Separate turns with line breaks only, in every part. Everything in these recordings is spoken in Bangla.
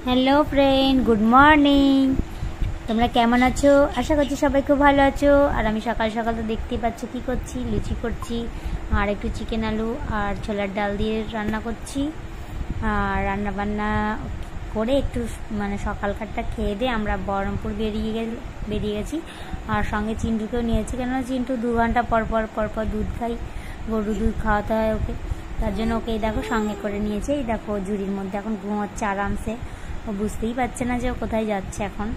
Hello friend, good morning. তোমরা কেমন আছো? আশা করছি সবাই খুব ভালো আছো। আর আমি সকাল সকাল তো দেখতেই পাচ্ছ কি করছি, লুচি করছি আর একটু চিকেন আলু আর ছোলার ডাল দিয়ে রান্না করছি। আর রান্না বান্না করে একটু মানে সকালকারটা খেয়ে দিয়ে আমরা বহরমপুর বেরিয়ে গেছি। আর সঙ্গে চিন্টুকেও নিয়েছি, কেননা চিন্টু 2 ঘন্টা পর পর দুধ খাই, গরু দুধ খাওয়াতে হয় ওকে, তার জন্য ওকে দেখো সঙ্গে করে নিয়েছে। এই দেখো ঝুড়ির মধ্যে এখন ঘুমোচ্ছে আরামসে, ও বুঝতেই পারছে না যে ও কোথায় যাচ্ছে এখন।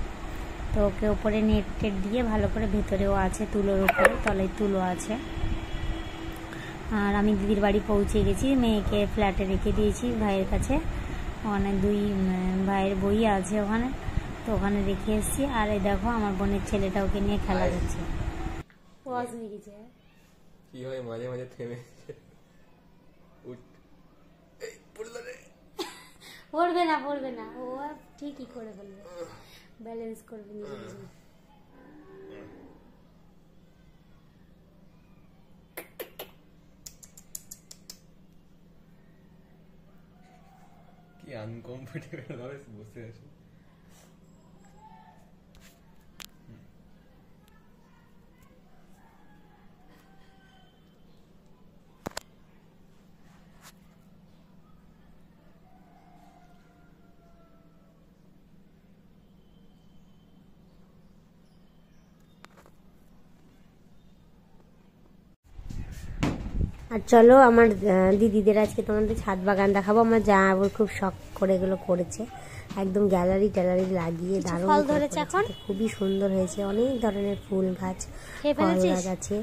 তো ওকে ওপরে নেট টেট দিয়ে ভালো করে, ভেতরেও আছে তুলোর উপরে, তলায় তুলো আছে। আর আমি দিদির বাড়ি পৌঁছে গেছি, মেয়েকে ফ্ল্যাটে রেখে দিয়েছি ভাইয়ের কাছে। ওখানে 2 ভাইয়ের বই আছে ওখানে, তো ওখানে রেখে এসেছি। আর এই দেখো আমার বোনের ছেলেটা ওকে নিয়ে খেলা করছে।
কি হয় মাঝে মাঝে থেমে
পড়বে না, ও ঠিকই করে ফেলবে, ব্যালেন্স করবে নিজে নিজে।
কি আনকমফোর্টেবল ভাবে বসে আছে।
আর চলো আমার দিদিদের আজকে তোমাদের ছাদ বাগান দেখাবো। আমার জামাইবাবু খুব শখ করে এগুলো করেছে, একদম গ্যালারি ট্যালারি লাগিয়ে দারুণ ধরেছে, এখন খুবই সুন্দর হয়েছে। অনেক ধরনের ফুল গাছ, ফল গাছ আছে,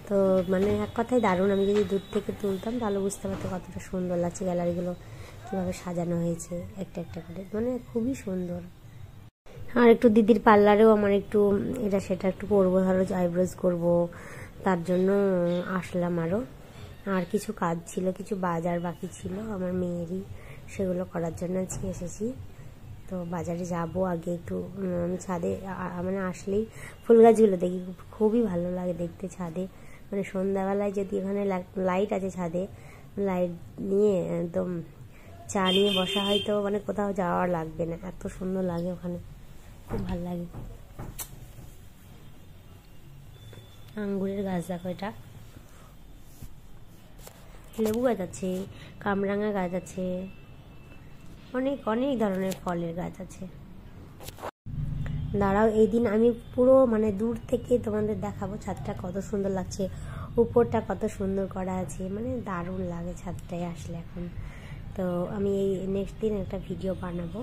তো মানে এক কথায় দারুণ। আমি যদি দূর থেকে তুলতাম তাহলে বুঝতে পারতে কতটা সুন্দর লাগছে গ্যালারিগুলো, কিভাবে সাজানো হয়েছে একটা একটা করে, মানে খুবই সুন্দর। আর একটু দিদির পার্লারেও আমার একটু এটা সেটা একটু করবো, ধরো আইব্রোজ করবো, তার জন্য আসলাম। আর কিছু কাজ ছিল, কিছু বাজার বাকি ছিল আমার মেয়েরই, সেগুলো করার জন্য আজকে এসেছি। তো বাজারে যাব আগে একটু। আমি ছাদে মানে আসলেই ফুল গাছগুলো দেখি, খুবই ভালো লাগে দেখতে ছাদে। মানে সন্ধ্যাবেলায় যদি এখানে লাইট আছে ছাদে, লাইট নিয়ে একদম চা নিয়ে বসা হয়, তো মানে কোথাও যাওয়ার লাগবে না, এত সুন্দর লাগে ওখানে, খুব ভালো লাগে। আঙ্গুরের গাছ দেখো, এটা লেবু গাছ আছে, কামরাঙা গাছ আছে, অনেক অনেক ধরনের ফলের গাছ আছে। দাঁড়াও, এই দিন আমি পুরো মানে দূর থেকে তোমাদের দেখাবো ছাদটা কত সুন্দর লাগছে, উপরটা কত সুন্দর করা আছে, মানে দারুণ লাগে ছাদটায় আসলে এখন। তো আমি এই নেক্সট দিন একটা ভিডিও বানাবো,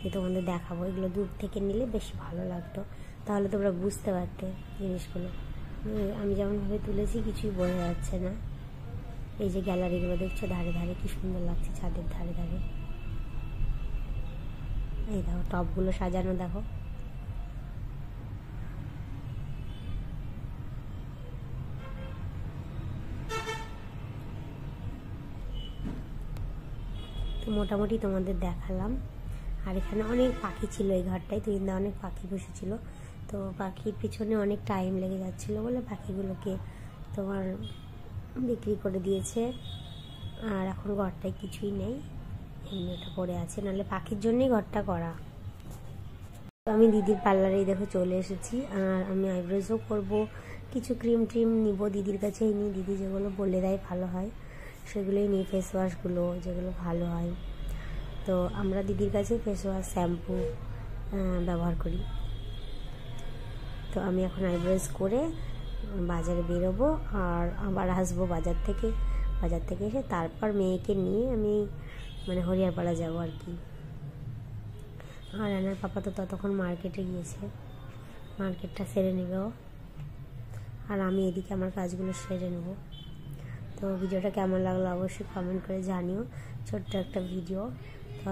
যে তোমাদের দেখাবো। এগুলো দূর থেকে নিলে বেশি ভালো লাগতো, তাহলে তোমরা বুঝতে পারতে জিনিসগুলো। আমি যেমনভাবে তুলেছি কিছুই বোঝা যাচ্ছে না। এই যে গ্যালারিগুলো দেখছো ধারে ধারে, কি সুন্দর লাগছে ছাদের ধারে ধারে। এই দেখো টবগুলো সাজানো, দেখো তো মোটামুটি তোমাদের দেখালাম। আর এখানে অনেক পাখি ছিল, এই ঘরটায় তো অনেক পাখি বসেছিল, তো পাখির পিছনে অনেক টাইম লেগে যাচ্ছিল বলে পাখিগুলোকে তোমার বিক্রি করে দিয়েছে। আর এখন ঘরটায় কিছুই নেই, এমনিটা পড়ে আছে, নাহলে পাখির জন্যই ঘরটা করা। তো আমি দিদির পার্লারেই দেখো চলে এসেছি। আর আমি আইব্রোজও করব, কিছু ক্রিম ট্রিম নিব দিদির কাছেই নিই, দিদি যেগুলো বলে দেয় ভালো হয় সেগুলোই নিই, ফেস ওয়াশগুলো যেগুলো ভালো হয়। তো আমরা দিদির কাছে ফেস ওয়াশ শ্যাম্পু ব্যবহার করি। তো আমি এখন আইব্রোজ করে বাজারে বেরোবো, আর আবার আসবো বাজার থেকে এসে তারপর মেয়েকে নিয়ে আমি মানে হরিয়ারপাড়া যাবো আর কি। আর রানার পাপা তো ততক্ষণ মার্কেটে গিয়েছে, মার্কেটটা সেরে নেবে, আর আমি এদিকে আমার কাজগুলো সেরে নেব। তো ভিডিওটা কেমন লাগলো অবশ্যই কমেন্ট করে জানিও, ছোট্ট একটা ভিডিও। তো